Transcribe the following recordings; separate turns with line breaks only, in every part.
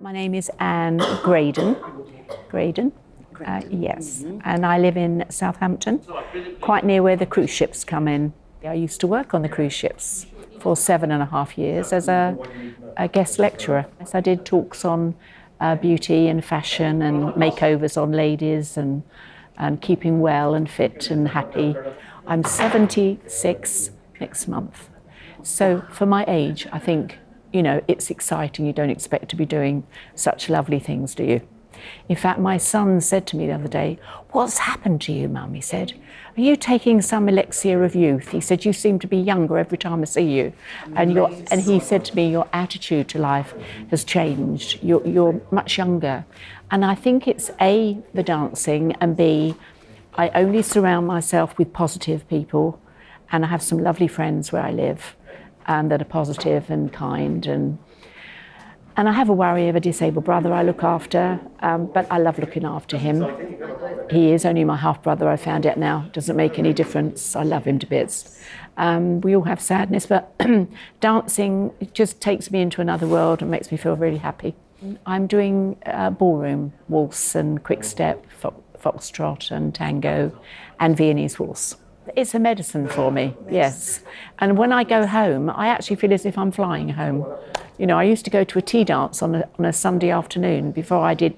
My name is Anne Graydon. Graydon? Yes. And I live in Southampton, quite near where the cruise ships come in. I used to work on the cruise ships for 7.5 years as a guest lecturer. So I did talks on beauty and fashion and makeovers on ladies and keeping well and fit and happy. I'm 76 next month. So for my age, I think, you know, it's exciting. You don't expect to be doing such lovely things, do you? In fact, my son said to me the other day, "What's happened to you, Mum?" He said, "Are you taking some elixir of youth?" He said, "You seem to be younger every time I see you." And he said to me, "Your attitude to life has changed. You're much younger." And I think it's A, the dancing, and B, I only surround myself with positive people, and I have some lovely friends where I live that are positive and kind, and I have a worry of a disabled brother I look after, but I love looking after him. He is only my half-brother, I found out now. Doesn't make any difference. I love him to bits. We all have sadness, but dancing just takes me into another world and makes me feel really happy. I'm doing ballroom, waltz and quick step, foxtrot and tango and Viennese waltz. It's a medicine for me, yes. And when I go home, I actually feel as if I'm flying home. You know, I used to go to a tea dance on a Sunday afternoon before I did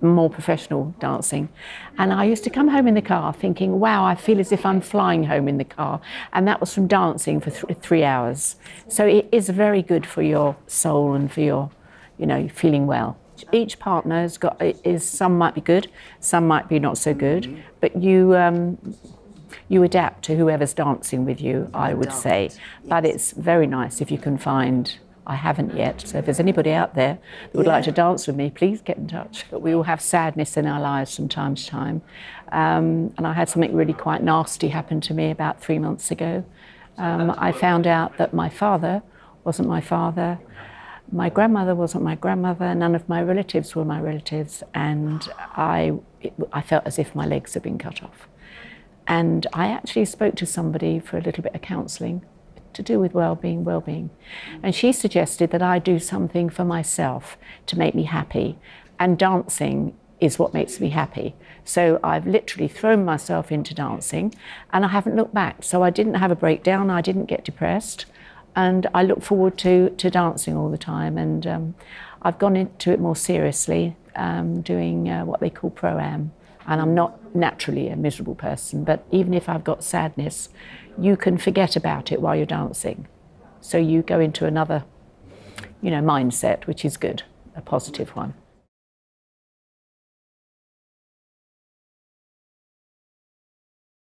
more professional dancing. And I used to come home in the car thinking, wow, I feel as if I'm flying home in the car. And that was from dancing for 3 hours. So it is very good for your soul and for your, you know, feeling well. Each partner's got, some might be good, some might be not so good, but you adapt to whoever's dancing with you, I would say. But it's very nice if you can find, I haven't yet, so if there's anybody out there that would like to dance with me, please get in touch. But we all have sadness in our lives from time to time. And I had something really quite nasty happen to me about 3 months ago. I found out that my father wasn't my father, my grandmother wasn't my grandmother, none of my relatives were my relatives, and I felt as if my legs had been cut off. And I actually spoke to somebody for a little bit of counselling to do with well-being. And she suggested that I do something for myself to make me happy. And dancing is what makes me happy. So I've literally thrown myself into dancing and I haven't looked back. So I didn't have a breakdown, I didn't get depressed. And I look forward to dancing all the time. And I've gone into it more seriously, doing what they call pro-am. And I'm not naturally a miserable person, but even if I've got sadness, you can forget about it while you're dancing. So you go into another, you know, mindset, which is good, a positive one.